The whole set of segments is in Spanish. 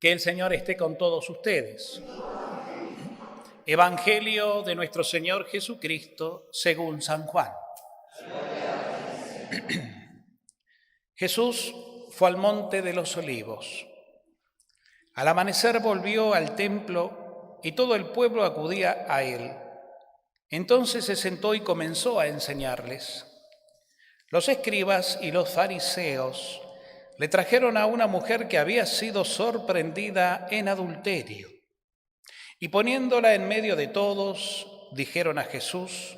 Que el Señor esté con todos ustedes. Evangelio de nuestro Señor Jesucristo según San Juan. Jesús fue al monte de los Olivos. Al amanecer volvió al templo y todo el pueblo acudía a él. Entonces se sentó y comenzó a enseñarles. Los escribas y los fariseos le trajeron a una mujer que había sido sorprendida en adulterio. Y poniéndola en medio de todos, dijeron a Jesús: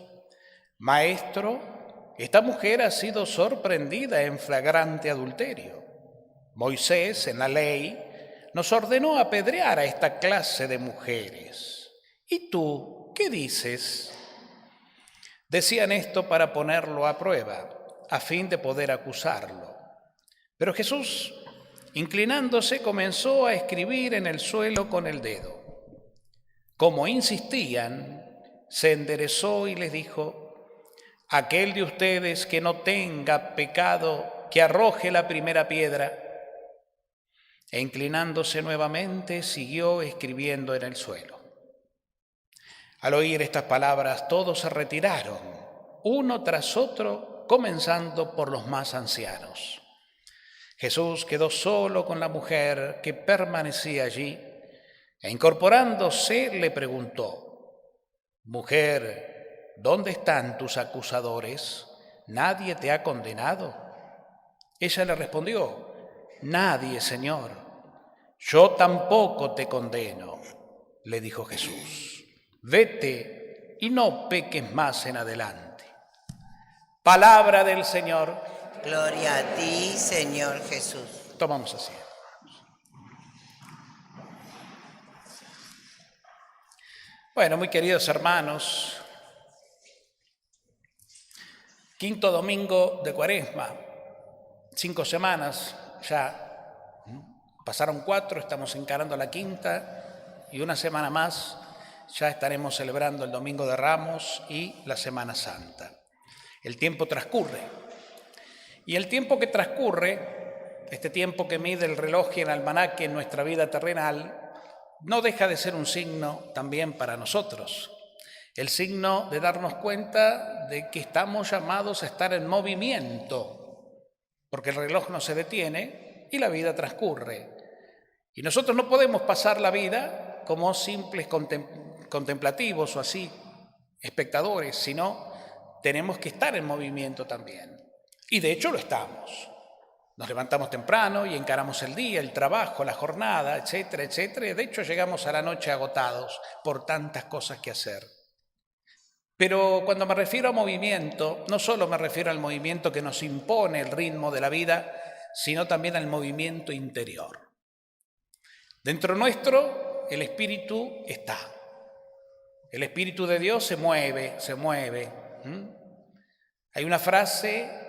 Maestro, esta mujer ha sido sorprendida en flagrante adulterio. Moisés, en la ley, nos ordenó apedrear a esta clase de mujeres. ¿Y tú qué dices? Decían esto para ponerlo a prueba, a fin de poder acusarlo. Pero Jesús, inclinándose, comenzó a escribir en el suelo con el dedo. Como insistían, se enderezó y les dijo: aquel de ustedes que no tenga pecado, que arroje la primera piedra. E inclinándose nuevamente, siguió escribiendo en el suelo. Al oír estas palabras, todos se retiraron, uno tras otro, comenzando por los más ancianos. Jesús quedó solo con la mujer que permanecía allí, e incorporándose le preguntó: Mujer, ¿dónde están tus acusadores? ¿Nadie te ha condenado? Ella le respondió: Nadie, Señor. Yo tampoco te condeno, le dijo Jesús. Vete y no peques más en adelante. Palabra del Señor. Gloria a ti, Señor Jesús. Tomamos asiento. Bueno, muy queridos hermanos, quinto domingo de Cuaresma, 5 semanas ya, pasaron 4, estamos encarando la quinta y una semana más ya estaremos celebrando el Domingo de Ramos y la Semana Santa. El tiempo transcurre y el tiempo que transcurre, este tiempo que mide el reloj y el almanaque en nuestra vida terrenal, no deja de ser un signo también para nosotros, el signo de darnos cuenta de que estamos llamados a estar en movimiento, porque el reloj no se detiene y la vida transcurre. Y nosotros no podemos pasar la vida como simples contemplativos o así, espectadores, sino tenemos que estar en movimiento también. Y de hecho lo estamos. Nos levantamos temprano y encaramos el día, el trabajo, la jornada, etcétera, etcétera. Y de hecho llegamos a la noche agotados por tantas cosas que hacer. Pero cuando me refiero a movimiento, no solo me refiero al movimiento que nos impone el ritmo de la vida, sino también al movimiento interior. Dentro nuestro, el Espíritu está. El Espíritu de Dios se mueve. Hay una frase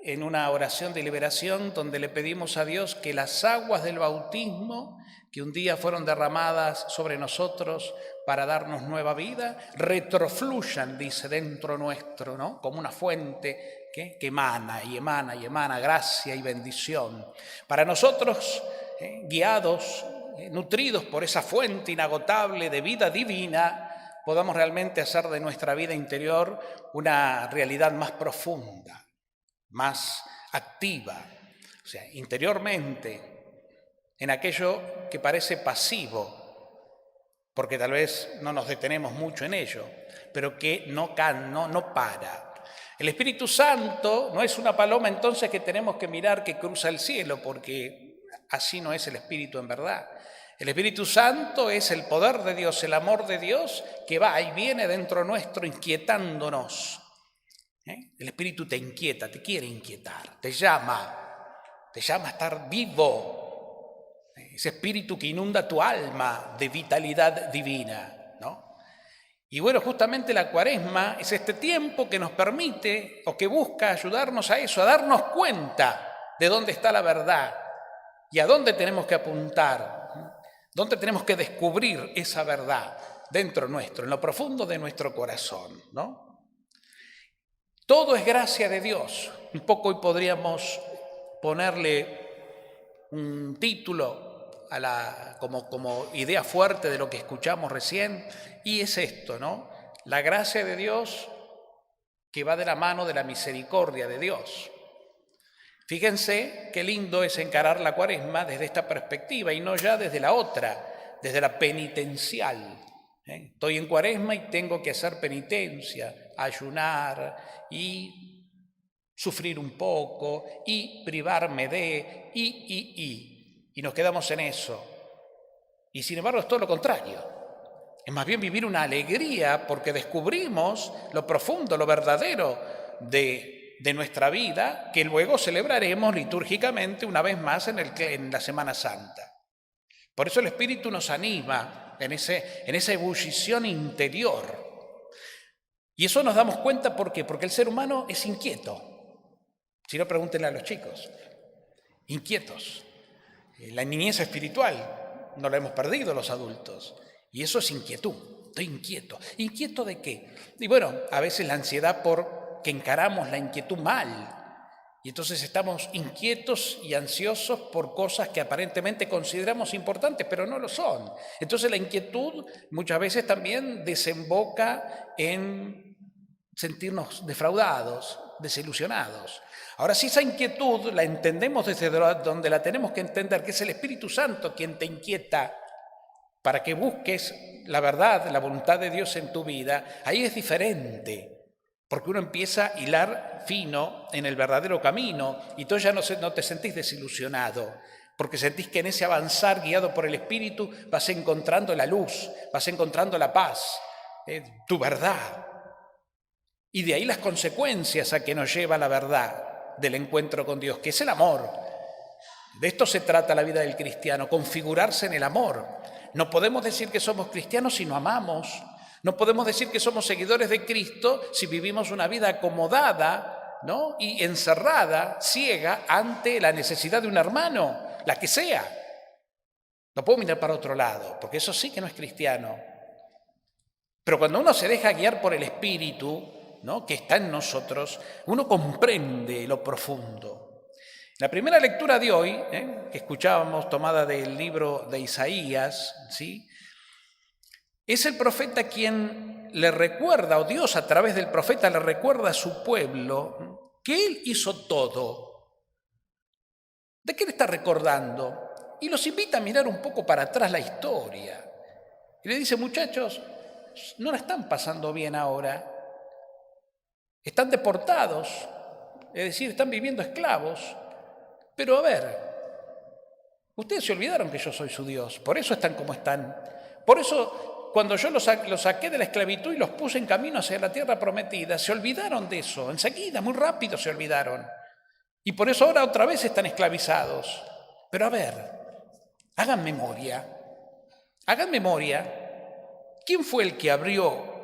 en una oración de liberación donde le pedimos a Dios que las aguas del bautismo que un día fueron derramadas sobre nosotros para darnos nueva vida, retrofluyan, dice, dentro nuestro, ¿no? Como una fuente que emana y emana y emana gracia y bendición. Para nosotros, guiados, nutridos por esa fuente inagotable de vida divina, podamos realmente hacer de nuestra vida interior una realidad más profunda, más activa, o sea, interiormente, en aquello que parece pasivo, porque tal vez no nos detenemos mucho en ello, pero que no para. El Espíritu Santo no es una paloma entonces que tenemos que mirar que cruza el cielo, porque así no es el Espíritu en verdad. El Espíritu Santo es el poder de Dios, el amor de Dios que va y viene dentro nuestro inquietándonos. El Espíritu te inquieta, te quiere inquietar, te llama a estar vivo. Ese Espíritu que inunda tu alma de vitalidad divina, ¿no? Y bueno, justamente la Cuaresma es este tiempo que nos permite o que busca ayudarnos a eso, a darnos cuenta de dónde está la verdad y a dónde tenemos que apuntar, dónde tenemos que descubrir esa verdad dentro nuestro, en lo profundo de nuestro corazón, ¿no? Todo es gracia de Dios. Un poco hoy podríamos ponerle un título como idea fuerte de lo que escuchamos recién, y es esto, ¿no? La gracia de Dios que va de la mano de la misericordia de Dios. Fíjense qué lindo es encarar la Cuaresma desde esta perspectiva y no ya desde la otra, desde la penitencial. Estoy en Cuaresma y tengo que hacer penitencia, ayunar y sufrir un poco y privarme de y nos quedamos en eso. Y sin embargo es todo lo contrario. Es más bien vivir una alegría porque descubrimos lo profundo, lo verdadero de nuestra vida, que luego celebraremos litúrgicamente una vez más en la Semana Santa. Por eso el Espíritu nos anima en esa ebullición interior. Y eso nos damos cuenta, ¿por qué? Porque el ser humano es inquieto. Si no, pregúntenle a los chicos. Inquietos. La niñez espiritual no la hemos perdido los adultos. Y eso es inquietud. Estoy inquieto. ¿Inquieto de qué? Y bueno, a veces la ansiedad porque encaramos la inquietud mal. Y entonces estamos inquietos y ansiosos por cosas que aparentemente consideramos importantes, pero no lo son. Entonces la inquietud muchas veces también desemboca en sentirnos defraudados, desilusionados. Ahora, si esa inquietud la entendemos desde donde la tenemos que entender, que es el Espíritu Santo quien te inquieta para que busques la verdad, la voluntad de Dios en tu vida, ahí es diferente. Porque uno empieza a hilar fino en el verdadero camino y tú ya no te sentís desilusionado, porque sentís que en ese avanzar guiado por el Espíritu vas encontrando la luz, vas encontrando la paz, tu verdad. Y de ahí las consecuencias a que nos lleva la verdad del encuentro con Dios, que es el amor. De esto se trata la vida del cristiano, configurarse en el amor. No podemos decir que somos cristianos si no amamos. No podemos decir que somos seguidores de Cristo si vivimos una vida acomodada, ¿no? Y encerrada, ciega, ante la necesidad de un hermano, la que sea. No puedo mirar para otro lado, porque eso sí que no es cristiano. Pero cuando uno se deja guiar por el Espíritu, ¿no?, que está en nosotros, uno comprende lo profundo. La primera lectura de hoy, que escuchábamos, tomada del libro de Isaías, ¿sí?, es el profeta quien le recuerda, o Dios a través del profeta le recuerda a su pueblo que Él hizo todo. ¿De qué le está recordando? Y los invita a mirar un poco para atrás la historia. Y le dice, muchachos, no la están pasando bien ahora. Están deportados, es decir, están viviendo esclavos. Pero a ver, ustedes se olvidaron que yo soy su Dios, por eso están como están. Por eso, cuando yo los saqué de la esclavitud y los puse en camino hacia la tierra prometida, se olvidaron de eso, enseguida, muy rápido se olvidaron. Y por eso ahora otra vez están esclavizados. Pero a ver, hagan memoria. ¿Quién fue el que abrió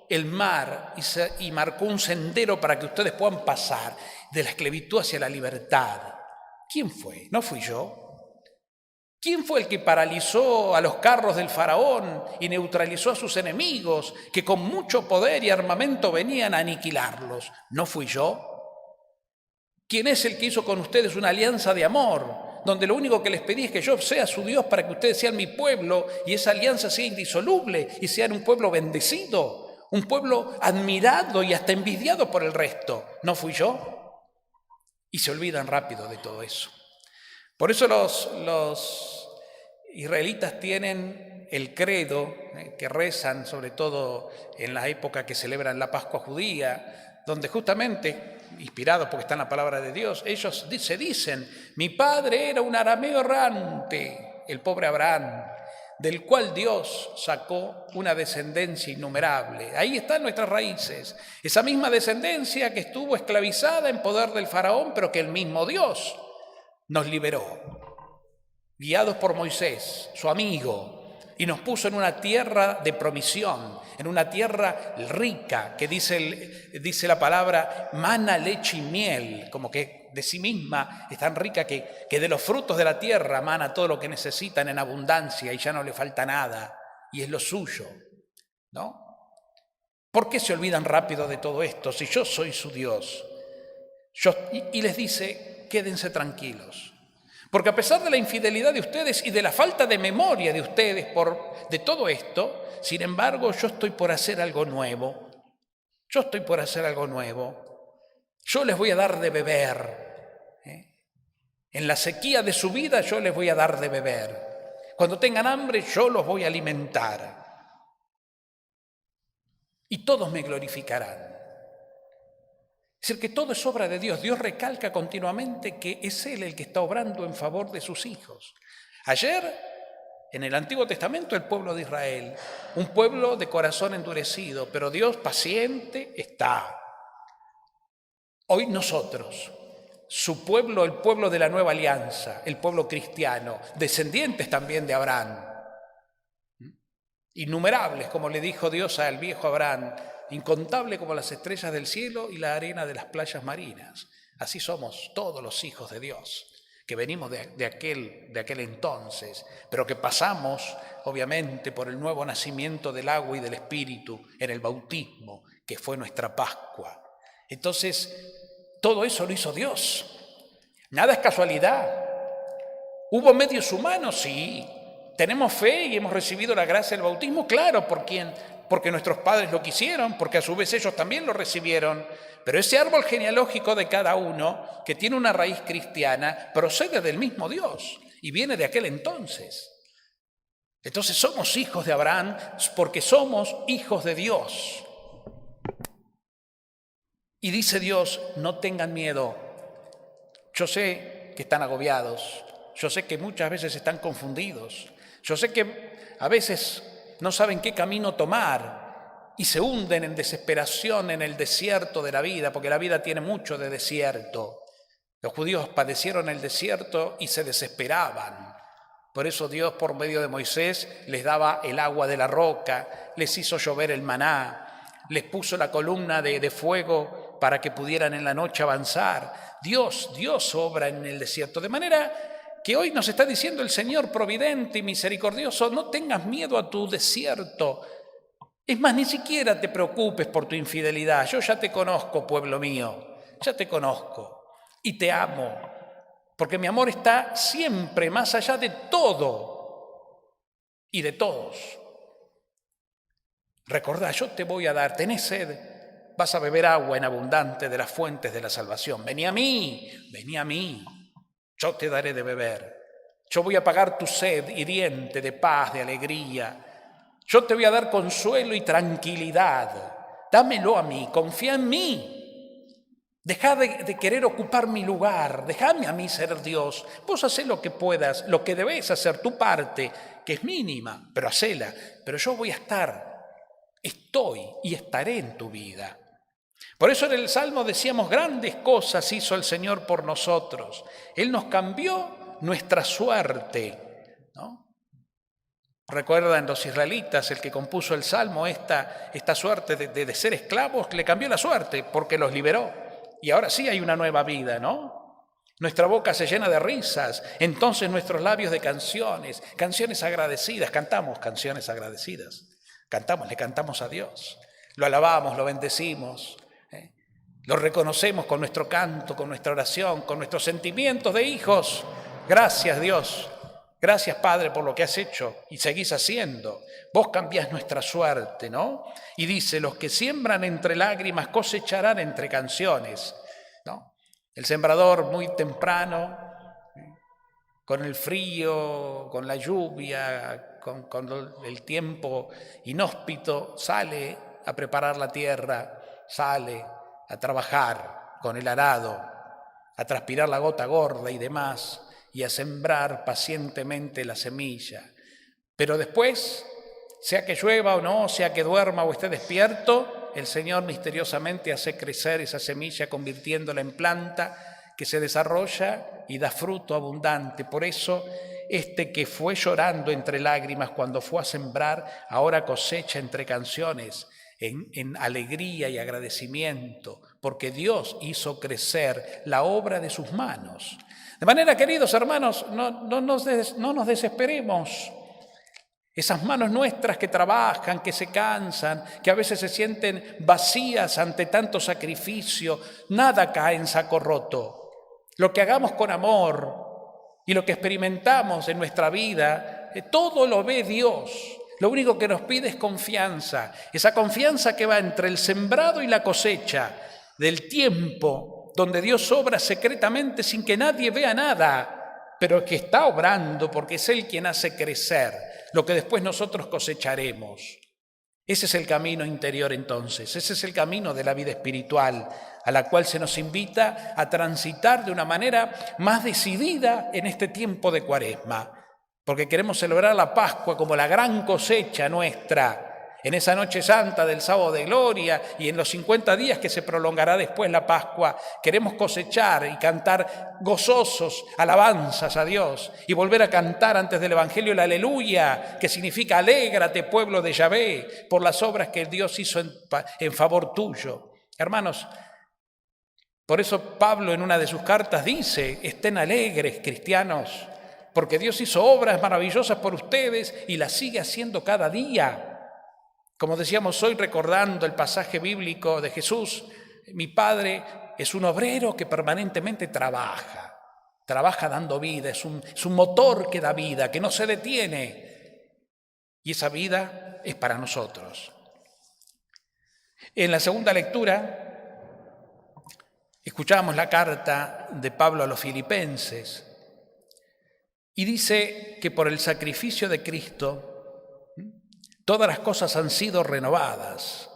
el mar y marcó un sendero para que ustedes puedan pasar de la esclavitud hacia la libertad? ¿Quién fue? ¿No fui yo? ¿Quién fue el que paralizó a los carros del faraón y neutralizó a sus enemigos, que con mucho poder y armamento venían a aniquilarlos? ¿No fui yo? ¿Quién es el que hizo con ustedes una alianza de amor, donde lo único que les pedí es que yo sea su Dios para que ustedes sean mi pueblo y esa alianza sea indisoluble y sean un pueblo bendecido, un pueblo admirado y hasta envidiado por el resto? ¿No fui yo? Y se olvidan rápido de todo eso. Por eso los israelitas tienen el credo que rezan, sobre todo en la época que celebran la Pascua judía, donde justamente, inspirados porque está en la palabra de Dios, ellos se dicen, mi padre era un arameo errante, el pobre Abraham, del cual Dios sacó una descendencia innumerable. Ahí están nuestras raíces, esa misma descendencia que estuvo esclavizada en poder del faraón, pero que el mismo Dios nos liberó, guiados por Moisés, su amigo, y nos puso en una tierra de promisión, en una tierra rica, que dice la palabra mana, leche y miel, como que de sí misma es tan rica que de los frutos de la tierra mana todo lo que necesitan en abundancia y ya no le falta nada, y es lo suyo, ¿no? ¿Por qué se olvidan rápido de todo esto si yo soy su Dios? Y les dice, quédense tranquilos, Porque a pesar de la infidelidad de ustedes y de la falta de memoria de ustedes de todo esto, sin embargo, yo estoy por hacer algo nuevo. Yo estoy por hacer algo nuevo. Yo les voy a dar de beber. En la sequía de su vida yo les voy a dar de beber. Cuando tengan hambre yo los voy a alimentar. Y todos me glorificarán. Es decir, que todo es obra de Dios. Dios recalca continuamente que es Él el que está obrando en favor de sus hijos. Ayer, en el Antiguo Testamento, el pueblo de Israel, un pueblo de corazón endurecido, pero Dios paciente está. Hoy nosotros, su pueblo, el pueblo de la nueva alianza, el pueblo cristiano, descendientes también de Abraham, innumerables, como le dijo Dios al viejo Abraham, incontable como las estrellas del cielo y la arena de las playas marinas. Así somos todos los hijos de Dios, que venimos de aquel entonces, pero que pasamos, obviamente, por el nuevo nacimiento del agua y del Espíritu en el bautismo, que fue nuestra Pascua. Entonces, todo eso lo hizo Dios. Nada es casualidad. ¿Hubo medios humanos? Sí. ¿Tenemos fe y hemos recibido la gracia del bautismo? Claro, porque nuestros padres lo quisieron, porque a su vez ellos también lo recibieron. Pero ese árbol genealógico de cada uno, que tiene una raíz cristiana, procede del mismo Dios y viene de aquel entonces. Entonces somos hijos de Abraham porque somos hijos de Dios. Y dice Dios, no tengan miedo. Yo sé que están agobiados, yo sé que muchas veces están confundidos, yo sé que a veces no saben qué camino tomar y se hunden en desesperación en el desierto de la vida, porque la vida tiene mucho de desierto. Los judíos padecieron el desierto y se desesperaban. Por eso Dios, por medio de Moisés, les daba el agua de la roca, les hizo llover el maná, les puso la columna de fuego para que pudieran en la noche avanzar. Dios obra en el desierto, de manera que hoy nos está diciendo el Señor providente y misericordioso, no tengas miedo a tu desierto. Es más, ni siquiera te preocupes por tu infidelidad. Yo ya te conozco, pueblo mío, ya te conozco y te amo, porque mi amor está siempre más allá de todo y de todos. Recordá, yo te voy a dar, tenés sed, vas a beber agua en abundante de las fuentes de la salvación. Vení a mí, yo te daré de beber. Yo voy a pagar tu sed hiriente de paz, de alegría. Yo te voy a dar consuelo y tranquilidad. Dámelo a mí, confía en mí. Dejá de querer ocupar mi lugar, déjame a mí ser Dios. Vos hacé lo que puedas, lo que debés hacer, tu parte, que es mínima, pero hacela. Pero yo voy a estar, estoy y estaré en tu vida. Por eso en el Salmo decíamos, grandes cosas hizo el Señor por nosotros. Él nos cambió nuestra suerte, ¿no? Recuerdan los israelitas, el que compuso el Salmo, esta suerte de ser esclavos, le cambió la suerte porque los liberó. Y ahora sí hay una nueva vida, ¿no? Nuestra boca se llena de risas, entonces nuestros labios de canciones agradecidas, cantamos canciones agradecidas, le cantamos a Dios, lo alabamos, lo bendecimos, lo reconocemos con nuestro canto, con nuestra oración, con nuestros sentimientos de hijos. Gracias, Dios. Gracias, Padre, por lo que has hecho y seguís haciendo. Vos cambiás nuestra suerte, ¿no? Y dice, los que siembran entre lágrimas cosecharán entre canciones, ¿no? El sembrador muy temprano, con el frío, con la lluvia, con el tiempo inhóspito, sale a preparar la tierra, sale a trabajar con el arado, a transpirar la gota gorda y demás, y a sembrar pacientemente la semilla. Pero después, sea que llueva o no, sea que duerma o esté despierto, el Señor misteriosamente hace crecer esa semilla, convirtiéndola en planta que se desarrolla y da fruto abundante. Por eso, este que fue llorando entre lágrimas cuando fue a sembrar, ahora cosecha entre canciones, en alegría y agradecimiento, porque Dios hizo crecer la obra de sus manos. De manera, queridos hermanos, no nos desesperemos. Esas manos nuestras que trabajan, que se cansan, que a veces se sienten vacías ante tanto sacrificio, nada cae en saco roto. Lo que hagamos con amor y lo que experimentamos en nuestra vida, todo lo ve Dios. Lo único que nos pide es confianza, esa confianza que va entre el sembrado y la cosecha del tiempo, donde Dios obra secretamente sin que nadie vea nada, pero que está obrando porque es Él quien hace crecer lo que después nosotros cosecharemos. Ese es el camino interior entonces, ese es el camino de la vida espiritual, a la cual se nos invita a transitar de una manera más decidida en este tiempo de Cuaresma, porque queremos celebrar la Pascua como la gran cosecha nuestra, en esa noche santa del sábado de gloria y en los 50 días que se prolongará después la Pascua, queremos cosechar y cantar gozosos alabanzas a Dios y volver a cantar antes del Evangelio el aleluya, que significa alégrate pueblo de Yahvé por las obras que Dios hizo en favor tuyo. Hermanos, por eso Pablo en una de sus cartas dice, estén alegres cristianos, porque Dios hizo obras maravillosas por ustedes y las sigue haciendo cada día. Como decíamos hoy recordando el pasaje bíblico de Jesús, mi Padre es un obrero que permanentemente trabaja dando vida, es un motor que da vida, que no se detiene. Y esa vida es para nosotros. En la segunda lectura, escuchamos la carta de Pablo a los Filipenses y dice que por el sacrificio de Cristo, todas las cosas han sido renovadas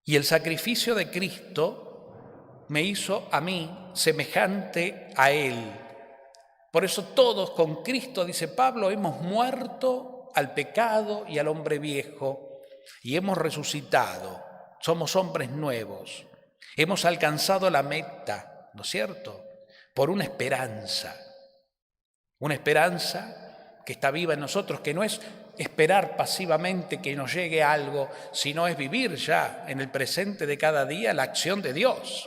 y el sacrificio de Cristo me hizo a mí semejante a Él. Por eso todos con Cristo, dice Pablo, hemos muerto al pecado y al hombre viejo y hemos resucitado. Somos hombres nuevos. Hemos alcanzado la meta, ¿no es cierto? Por una esperanza que está viva en nosotros, que no es esperar pasivamente que nos llegue algo, sino es vivir ya en el presente de cada día la acción de Dios,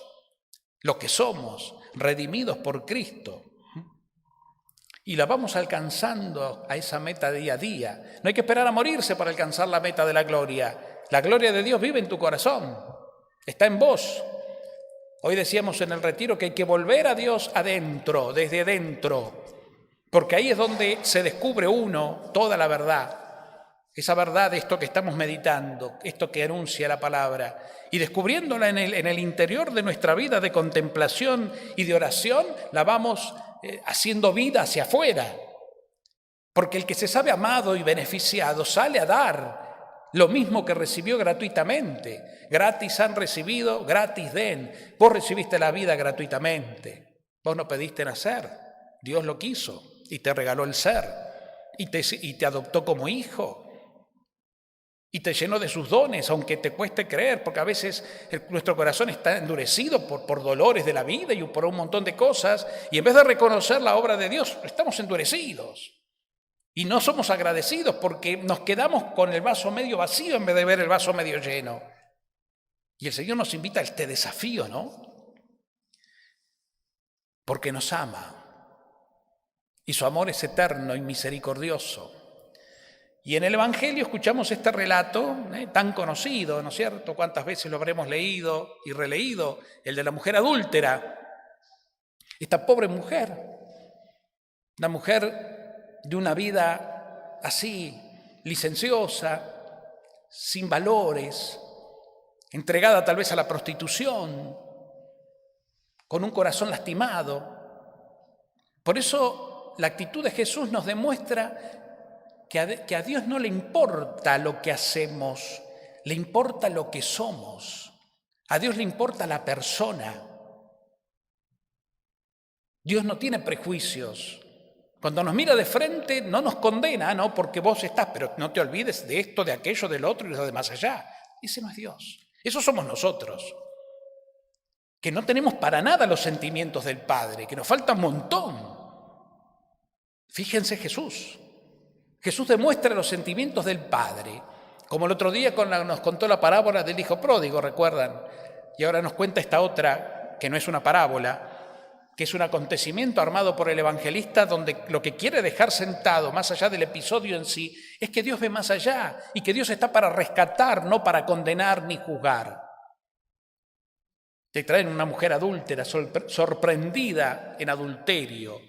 lo que somos, redimidos por Cristo. Y la vamos alcanzando a esa meta día a día. No hay que esperar a morirse para alcanzar la meta de la gloria. La gloria de Dios vive en tu corazón, está en vos. Hoy decíamos en el retiro que hay que volver a Dios adentro, desde adentro, porque ahí es donde se descubre uno toda la verdad. Esa verdad de esto que estamos meditando, esto que anuncia la palabra, y descubriéndola en el interior de nuestra vida de contemplación y de oración, la vamos haciendo vida hacia afuera. Porque el que se sabe amado y beneficiado sale a dar lo mismo que recibió gratuitamente. Gratis han recibido, gratis den. Vos recibiste la vida gratuitamente. Vos no pediste nacer, Dios lo quiso y te regaló el ser y te adoptó como hijo. Y te llenó de sus dones, aunque te cueste creer, porque a veces nuestro corazón está endurecido por dolores de la vida y por un montón de cosas, y en vez de reconocer la obra de Dios, estamos endurecidos. Y no somos agradecidos porque nos quedamos con el vaso medio vacío en vez de ver el vaso medio lleno. Y el Señor nos invita a este desafío, ¿no? Porque nos ama. Y su amor es eterno y misericordioso. Y en el Evangelio escuchamos este relato tan conocido, ¿no es cierto? ¿Cuántas veces lo habremos leído y releído? El de la mujer adúltera. Esta pobre mujer, una mujer de una vida así, licenciosa, sin valores, entregada tal vez a la prostitución, con un corazón lastimado. Por eso la actitud de Jesús nos demuestra que a Dios no le importa lo que hacemos, le importa lo que somos. A Dios le importa la persona. Dios no tiene prejuicios. Cuando nos mira de frente no nos condena, no, porque vos estás, pero no te olvides de esto, de aquello, del otro y de lo de más allá. Ese no es Dios. Esos somos nosotros, que no tenemos para nada los sentimientos del Padre, que nos falta un montón. Fíjense Jesús. Jesús demuestra los sentimientos del Padre, como el otro día nos contó la parábola del hijo pródigo, ¿recuerdan? Y ahora nos cuenta esta otra, que no es una parábola, que es un acontecimiento armado por el evangelista donde lo que quiere dejar sentado, más allá del episodio en sí, es que Dios ve más allá y que Dios está para rescatar, no para condenar ni juzgar. Te traen una mujer adúltera, sorprendida en adulterio,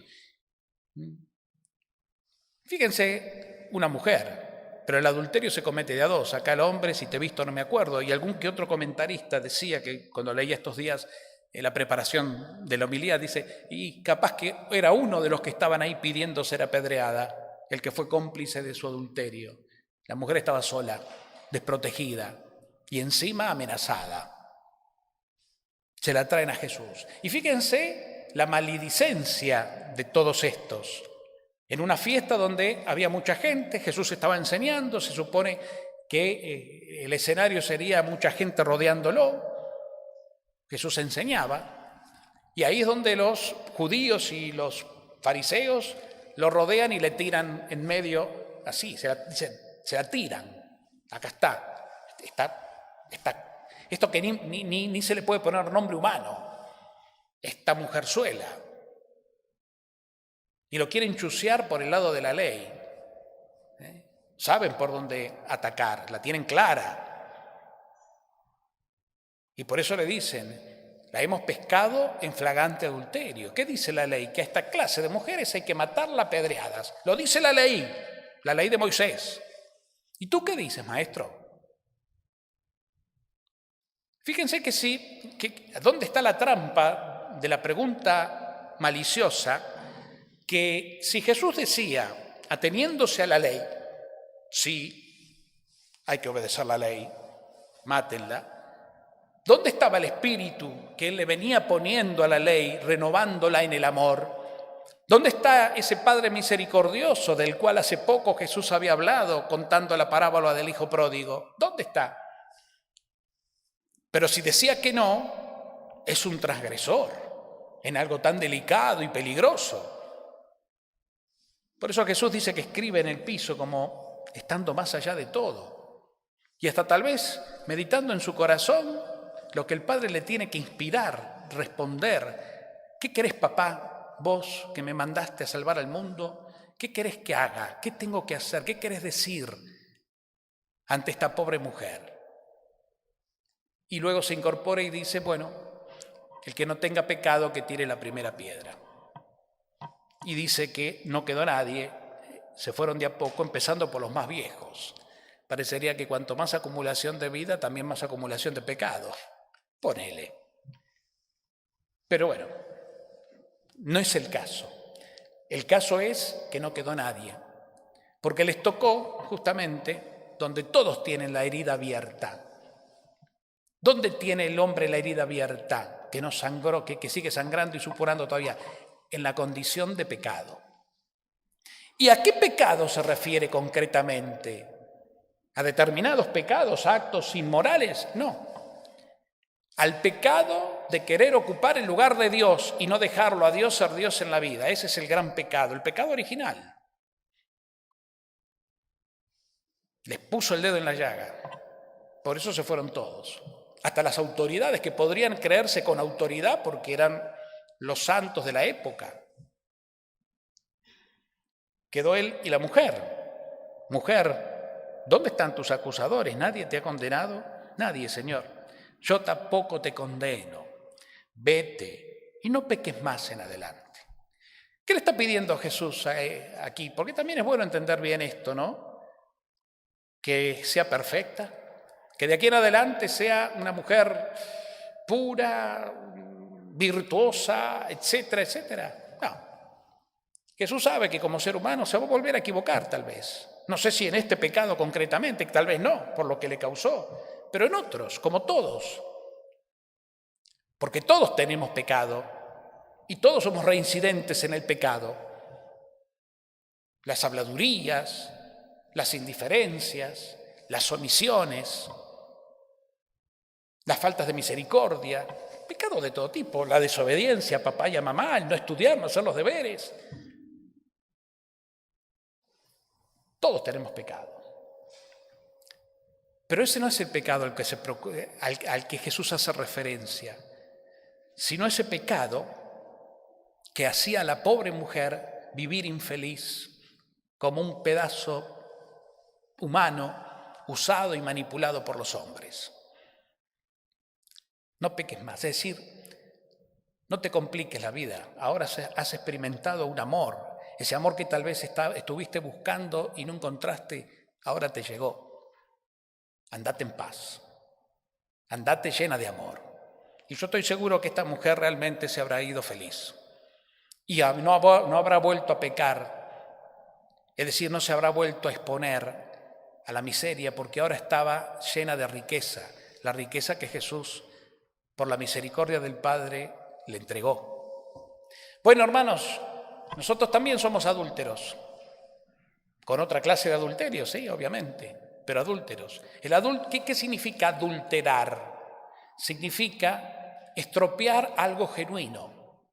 Fíjense, una mujer, pero el adulterio se comete de a dos. Acá el hombre, si te he visto no me acuerdo, y algún que otro comentarista decía que cuando leía estos días la preparación de la homilía, dice, y capaz que era uno de los que estaban ahí pidiendo ser apedreada, el que fue cómplice de su adulterio. La mujer estaba sola, desprotegida y encima amenazada. Se la traen a Jesús. Y fíjense la maledicencia de todos estos. En una fiesta donde había mucha gente, Jesús estaba enseñando, se supone que el escenario sería mucha gente rodeándolo. Jesús enseñaba, y ahí es donde los judíos y los fariseos lo rodean y le tiran en medio, así, se la tiran. Acá está. Esto que ni se le puede poner nombre humano, esta mujerzuela. Y lo quieren chucear por el lado de la ley. Saben por dónde atacar, la tienen clara. Y por eso le dicen, la hemos pescado en flagrante adulterio. ¿Qué dice la ley? Que a esta clase de mujeres hay que matarla a pedradas. Lo dice la ley de Moisés. ¿Y tú qué dices, maestro? Fíjense ¿dónde está la trampa de la pregunta maliciosa? Que si Jesús decía, ateniéndose a la ley, sí, hay que obedecer la ley, mátenla. ¿Dónde estaba el espíritu que él le venía poniendo a la ley, renovándola en el amor? ¿Dónde está ese Padre misericordioso del cual hace poco Jesús había hablado contando la parábola del hijo pródigo? ¿Dónde está? Pero si decía que no, es un transgresor en algo tan delicado y peligroso. Por eso Jesús dice que escribe en el piso como estando más allá de todo. Y hasta tal vez meditando en su corazón lo que el Padre le tiene que inspirar, responder. ¿Qué querés, papá, vos que me mandaste a salvar al mundo? ¿Qué querés que haga? ¿Qué tengo que hacer? ¿Qué querés decir ante esta pobre mujer? Y luego se incorpora y dice, bueno, el que no tenga pecado que tire la primera piedra. Y dice que no quedó nadie, se fueron de a poco, empezando por los más viejos. Parecería que cuanto más acumulación de vida, también más acumulación de pecado. Ponele. Pero bueno, no es el caso. El caso es que no quedó nadie, porque les tocó justamente donde todos tienen la herida abierta. ¿Dónde tiene el hombre la herida abierta? Que no sangró, que sigue sangrando y supurando todavía. En la condición de pecado. ¿Y a qué pecado se refiere concretamente? ¿A determinados pecados, actos inmorales? No. Al pecado de querer ocupar el lugar de Dios y no dejarlo a Dios ser Dios en la vida. Ese es el gran pecado, el pecado original. Les puso el dedo en la llaga. Por eso se fueron todos. Hasta las autoridades que podrían creerse con autoridad porque eran los santos de la época. Quedó él y la mujer. Mujer, ¿dónde están tus acusadores? ¿Nadie te ha condenado? Nadie, Señor. Yo tampoco te condeno. Vete y no peques más en adelante. ¿Qué le está pidiendo Jesús aquí? Porque también es bueno entender bien esto, ¿no? Que sea perfecta, que de aquí en adelante sea una mujer pura, virtuosa, etcétera, etcétera. No. Jesús sabe que como ser humano se va a volver a equivocar tal vez. No sé si en este pecado concretamente, tal vez no, por lo que le causó, pero en otros, como todos. Porque todos tenemos pecado y todos somos reincidentes en el pecado. Las habladurías, las indiferencias, las omisiones, las faltas de misericordia, pecado de todo tipo, la desobediencia a papá y a mamá, el no estudiar, no hacer los deberes. Todos tenemos pecado. Pero ese no es el pecado al que Jesús hace referencia, sino ese pecado que hacía a la pobre mujer vivir infeliz, como un pedazo humano usado y manipulado por los hombres. No peques más, es decir, no te compliques la vida. Ahora has experimentado un amor, Ese amor que tal vez estuviste buscando y no encontraste, ahora te llegó. Andate en paz. Andate llena de amor. Y yo estoy seguro que esta mujer realmente se habrá ido feliz. Y no habrá vuelto a pecar. Es decir, no se habrá vuelto a exponer a la miseria, porque ahora estaba llena de riqueza. La riqueza que Jesús, por la misericordia del Padre, le entregó. Bueno, hermanos, nosotros también somos adúlteros, con otra clase de adulterio, sí, obviamente, pero adúlteros. ¿Qué significa adulterar? Significa estropear algo genuino.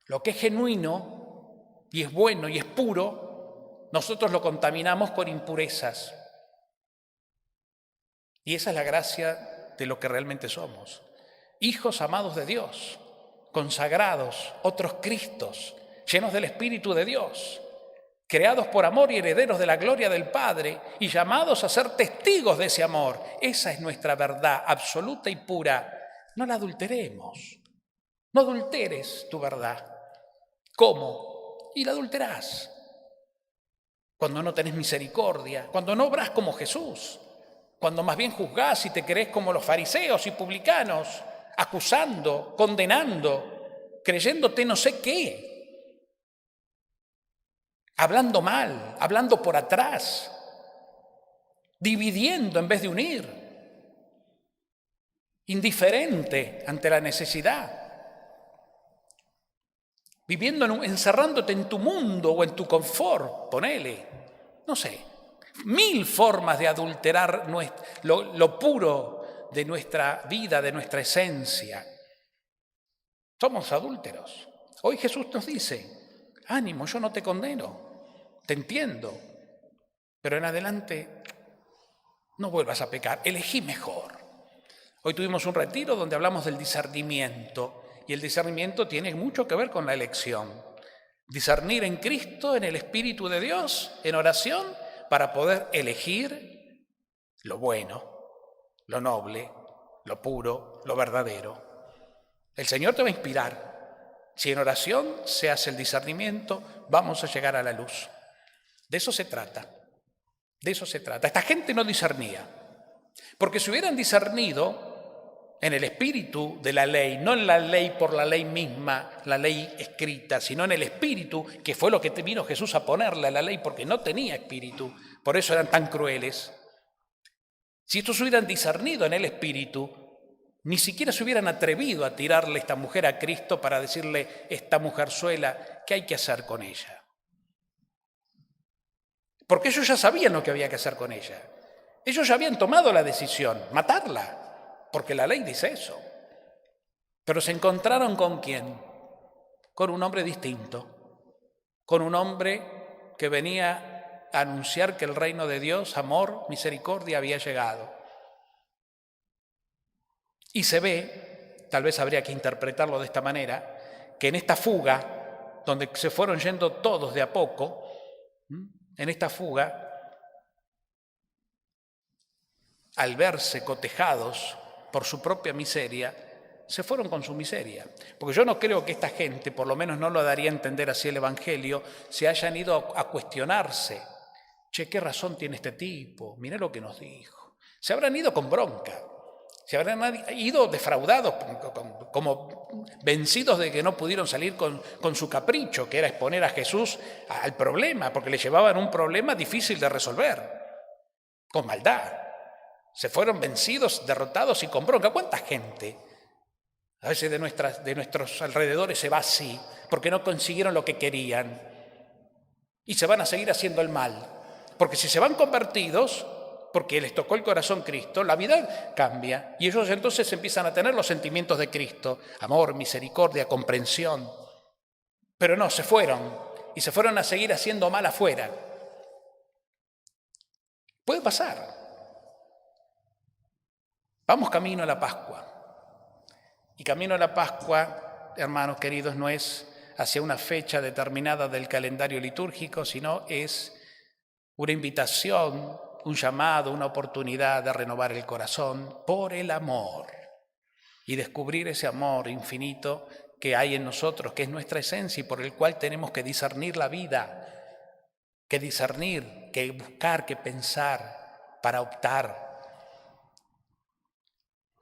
Lo que es genuino y es bueno y es puro, nosotros lo contaminamos con impurezas. Y esa es la gracia de lo que realmente somos. Hijos amados de Dios, consagrados, otros Cristos, llenos del Espíritu de Dios, creados por amor y herederos de la gloria del Padre y llamados a ser testigos de ese amor. Esa es nuestra verdad absoluta y pura. No la adulteremos. No adulteres tu verdad. ¿Cómo? Y la adulterás. Cuando no tenés misericordia, cuando no obrás como Jesús, cuando más bien juzgás y te creés como los fariseos y publicanos, acusando, condenando, creyéndote no sé qué, hablando mal, hablando por atrás, dividiendo en vez de unir, indiferente ante la necesidad, viviendo, encerrándote en tu mundo o en tu confort, ponele, no sé, 1000 formas de adulterar lo puro de nuestra vida, de nuestra esencia. Somos adúlteros. Hoy Jesús nos dice, ánimo, yo no te condeno, te entiendo, pero en adelante no vuelvas a pecar, elegí mejor. Hoy tuvimos un retiro donde hablamos del discernimiento, y el discernimiento tiene mucho que ver con la elección. Discernir en Cristo, en el Espíritu de Dios, en oración, para poder elegir lo bueno, lo noble, lo puro, lo verdadero. El Señor te va a inspirar. Si en oración se hace el discernimiento, vamos a llegar a la luz. De eso se trata. De eso se trata. Esta gente no discernía. Porque si hubieran discernido en el espíritu de la ley, no en la ley por la ley misma, la ley escrita, sino en el espíritu, que fue lo que vino Jesús a ponerle a la ley porque no tenía espíritu, por eso eran tan crueles. Si estos hubieran discernido en el espíritu, ni siquiera se hubieran atrevido a tirarle esta mujer a Cristo para decirle, esta mujerzuela, ¿qué hay que hacer con ella? Porque ellos ya sabían lo que había que hacer con ella. Ellos ya habían tomado la decisión, matarla, porque la ley dice eso. Pero se encontraron ¿con quién? Con un hombre distinto, con un hombre que venía a anunciar que el reino de Dios, amor, misericordia, había llegado. Y se ve, tal vez habría que interpretarlo de esta manera, que en esta fuga, donde se fueron yendo todos de a poco, en esta fuga, al verse cotejados por su propia miseria, se fueron con su miseria. Porque yo no creo que esta gente, por lo menos no lo daría a entender así el Evangelio, se hayan ido a cuestionarse. Che, ¿qué razón tiene este tipo? Mirá lo que nos dijo. Se habrán ido con bronca. Se habrán ido defraudados, como vencidos de que no pudieron salir con su capricho, que era exponer a Jesús al problema, porque le llevaban un problema difícil de resolver, con maldad. Se fueron vencidos, derrotados y con bronca. ¿Cuánta gente a veces de nuestros alrededores se va así, porque no consiguieron lo que querían y se van a seguir haciendo el mal? Porque si se van convertidos, porque les tocó el corazón Cristo, la vida cambia y ellos entonces empiezan a tener los sentimientos de Cristo, amor, misericordia, comprensión. Pero no, se fueron y se fueron a seguir haciendo mal afuera. Puede pasar. Vamos camino a la Pascua. Y camino a la Pascua, hermanos queridos, no es hacia una fecha determinada del calendario litúrgico, sino es una invitación, un llamado, una oportunidad de renovar el corazón por el amor y descubrir ese amor infinito que hay en nosotros, que es nuestra esencia y por el cual tenemos que discernir la vida, que discernir, que buscar, que pensar para optar.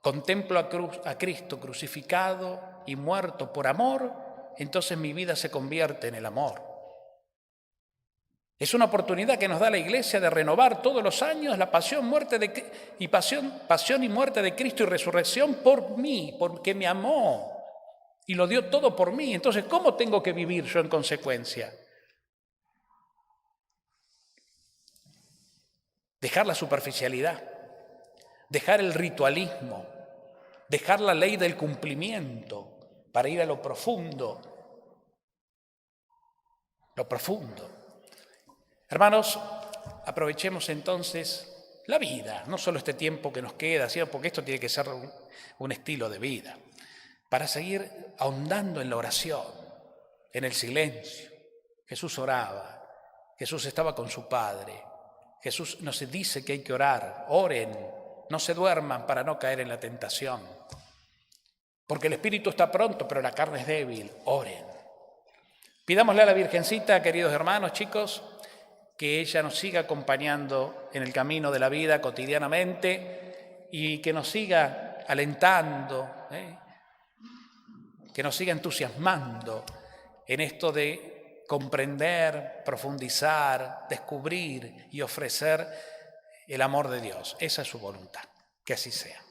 Contemplo a Cristo crucificado y muerto por amor, entonces mi vida se convierte en el amor. Es una oportunidad que nos da la Iglesia de renovar todos los años la pasión y muerte de Cristo y resurrección por mí, porque me amó y lo dio todo por mí. Entonces, ¿cómo tengo que vivir yo en consecuencia? Dejar la superficialidad, dejar el ritualismo, dejar la ley del cumplimiento para ir a lo profundo. Lo profundo. Hermanos, aprovechemos entonces la vida, no solo este tiempo que nos queda, sino porque esto tiene que ser un estilo de vida, para seguir ahondando en la oración, en el silencio. Jesús oraba, Jesús estaba con su Padre. Jesús nos dice que hay que orar, oren, no se duerman para no caer en la tentación. Porque el espíritu está pronto, pero la carne es débil, oren. Pidámosle a la Virgencita, queridos hermanos, chicos, que ella nos siga acompañando en el camino de la vida cotidianamente y que nos siga alentando, que nos siga entusiasmando en esto de comprender, profundizar, descubrir y ofrecer el amor de Dios. Esa es su voluntad. Que así sea.